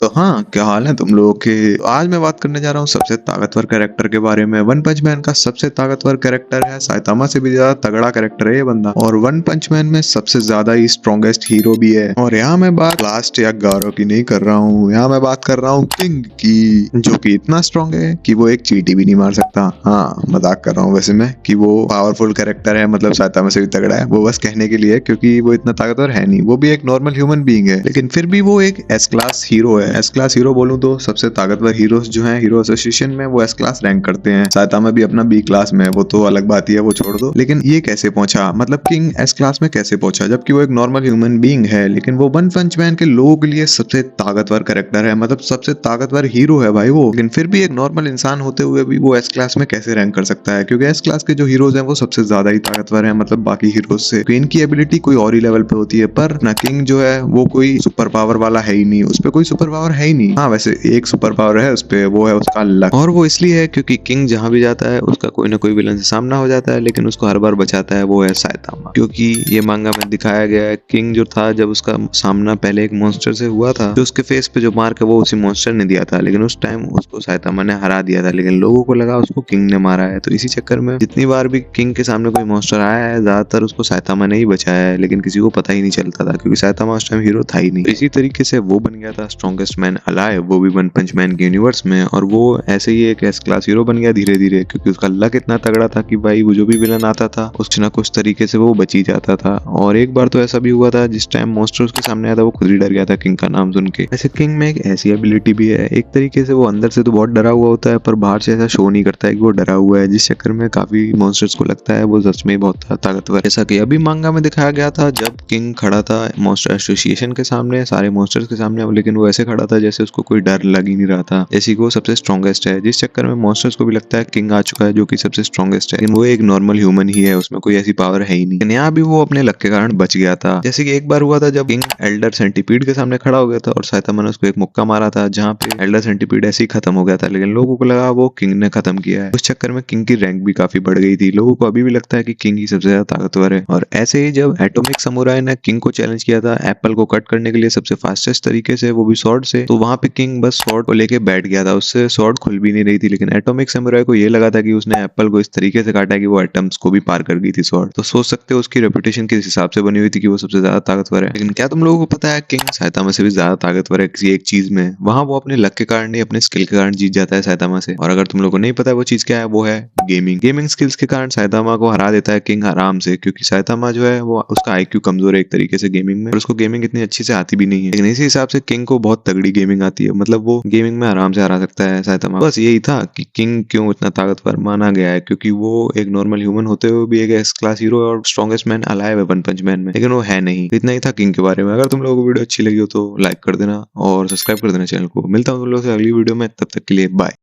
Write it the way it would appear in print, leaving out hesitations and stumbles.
तो हाँ, क्या हाल है तुम लोगों के। आज मैं बात करने जा रहा हूँ सबसे ताकतवर कैरेक्टर के बारे में। वन पंच मैन का सबसे ताकतवर कैरेक्टर है, साइतामा से भी ज्यादा तगड़ा कैरेक्टर है ये बंदा। और वन पंच मैन में सबसे ज्यादा ही स्ट्रॉन्गेस्ट हीरो भी है। और यहाँ मैं बात लास्ट या गारो की नहीं कर रहा हूँ, यहाँ मैं बात कर रहा हूँ किंग की, जो कि इतना स्ट्रॉन्ग है कि वो एक चींटी भी नहीं मार सकता। हाँ, मजाक कर रहा हूँ वैसे मैं कि वो पावरफुल कैरेक्टर है, मतलब साइतामा से भी तगड़ा है। वो बस कहने के लिए, क्योंकि वो इतना ताकतवर है नहीं, वो भी एक नॉर्मल ह्यूमन बीइंग है, लेकिन फिर भी वो एक एस क्लास हीरो है। एस क्लास हीरो बोलूं तो सबसे ताकतवर हीरोज जो हैं हीरो एसोसिएशन में, वो एस क्लास रैंक करते हैं। साइतामा भी अपना बी क्लास में, वो तो अलग बात ही है, वो छोड़ दो। लेकिन ये कैसे पहुंचा, मतलब किंग एस क्लास में कैसे पहुंचा, जबकि वो एक नॉर्मल ह्यूमन बीइंग है। लेकिन वो वन पंच मैन के लोगों के लिए सबसे ताकतवर कैरेक्टर है, मतलब सबसे ताकतवर हीरो है भाई वो। लेकिन फिर भी एक नॉर्मल इंसान होते हुए भी वो एस क्लास में कैसे रैंक कर सकता है, क्योंकि एस क्लास के जो हीरोज हैं वो सबसे ज्यादा ही ताकतवर है, मतलब बाकी हीरोज से। तो इनकी एबिलिटी कोई और ही लेवल पे होती है। पर ना किंग जो है वो कोई सुपर पावर वाला है ही नहीं, उस पे कोई सुपर पावर है ही नहीं। हाँ, वैसे एक सुपर पावर है उस पे, वो है उसका लक। और वो इसलिए है क्योंकि किंग जहां भी जाता है उसका कोई ना कोई विलन से सामना हो जाता है, लेकिन उसको हर बार बचाता है वो है साइतामा। क्योंकि ये मांगा में दिखाया गया है, किंग जो था जब उसका सामना पहले एक मॉन्स्टर से हुआ था, तो उसके फेस पे जो मार्क है वो उसी मॉन्स्टर ने दिया था, लेकिन उस टाइम उसको साइतामा ने हरा दिया था। लेकिन लोगों को लगा उसको किंग ने मारा है, तो इसी चक्कर में जितनी बार भी किंग के सामने कोई मॉन्स्टर आया है, ज्यादातर उसको साइतामा ने ही बचाया है, लेकिन किसी को पता ही नहीं चलता था, क्योंकि साइतामा उस टाइम हीरो था ही नहीं। तो इसी तरीके से वो बन गया था स्ट्रॉन्गेस्ट मैन अलाइव, वो भी वन पंच मैन के यूनिवर्स में। और वो ऐसे ही एक एस क्लास हीरो बन गया धीरे धीरे, क्योंकि उसका लक इतना तगड़ा था कि भाई वो जो भी विलन आता था कुछ ना कुछ तरीके से वो बच ही जाता था। और एक बार तो ऐसा भी हुआ था जिस टाइम मॉन्स्टर उसके सामने आया था, वो खुद ही डर गया था किंग का नाम सुन के। ऐसे किंग में एक ऐसी एबिलिटी भी है, एक तरीके से वो अंदर से तो बहुत डरा हुआ होता है, पर बाहर से ऐसा शो नहीं करता है कि वो डरा हुआ है, जिस चक्कर में काफी मॉन्स्टर्स को लगता है वो सच में बहुत ताकतवर। जैसा कि अभी मांगा में दिखाया गया था, जब किंग खड़ा था मॉन्स्टर एसोसिएशन के सामने, सारे मॉन्स्टर्स के सामने, लेकिन वो ऐसे खड़ा था जैसे उसको कोई डर लग ही नहीं रहा था, जैसे कि वो सबसे स्ट्रॉन्गेस्ट है, जिस चक्कर में मॉन्स्टर्स को भी लगता है किंग आ चुका है जो कि सबसे स्ट्रॉन्गेस्ट है, लेकिन वो एक नॉर्मल ह्यूमन ही है, उसमें कोई ऐसी पावर है ही नहीं। लेकिन यहाँ भी वो अपने लक के कारण बच गया था। जैसे कि एक बार हुआ था जब किंग एल्डर सेंटीपीड के सामने खड़ा हो गया था और साइतामा ने उसको एक मुक्का मारा था, जहाँ पे एल्डर सेंटीपीड ऐसे ही खत्म हो गया था, लेकिन लोगों को लगा वो किंग ने खत्म किया है। उस चक्कर में किंग की रैंक भी काफी बढ़ गई थी। लोगों को अभी भी लगता है कि किंग ही सबसे ज्यादा ताकतवर है। और ऐसे ही जब एटॉमिक समुराई ने किंग को चैलेंज किया था एप्पल को कट करने के लिए सबसे फास्टेस्ट तरीके से, वो भी स्वॉर्ड से, तो वहां पे किंग बस स्वॉर्ड को लेके बैठ गया था, उससे स्वॉर्ड खुल भी नहीं रही थी। लेकिन एटॉमिक समुराई को ये लगा था कि उसने एप्पल को इस तरीके से काटा कि वो एटम्स को भी पार कर गई थी स्वॉर्ड। तो सोच सकते हो उसकी रेपुटेशन किस हिसाब से बनी हुई थी कि वो सबसे ज्यादा ताकतवर है। लेकिन क्या तुम लोगों को पता है किंग साइतामा से भी ज्यादा ताकतवर है किसी एक चीज में। वहां वो अपने लक के कारण नहीं, अपने स्किल के कारण जीत जाता है साइतामा से। और अगर तुम लोगों को नहीं पता है वो चीज क्या है, वो है गेमिंग। गेमिंग स्किल्स के कारण साइतामा को हरा देता है किंग आराम से, क्योंकि साइतामा जो है वो उसका आईक्यू कमजोर है एक तरीके से गेमिंग में, और उसको गेमिंग इतनी अच्छी से आती भी नहीं है। लेकिन इसी हिसाब से किंग को बहुत तगड़ी गेमिंग आती है, मतलब वो गेमिंग में आराम से हरा सकता है साइतामा। बस यही था कि किंग क्यों इतना ताकतवर माना गया है, क्योंकि वो एक नॉर्मल ह्यूमन होते हुए भी एक एस क्लास हीरो और स्ट्रॉन्गेस्ट मैन अलाइव है वन पंच मैन में, लेकिन वो है नहीं। इतना ही था किंग के बारे में। अगर तुम लोगों को वीडियो अच्छी लगी हो तो लाइक कर देना और सब्सक्राइब कर देना चैनल को। मिलता हूँ तुम लोगों से अगली वीडियो में, तब तक के लिए बाय।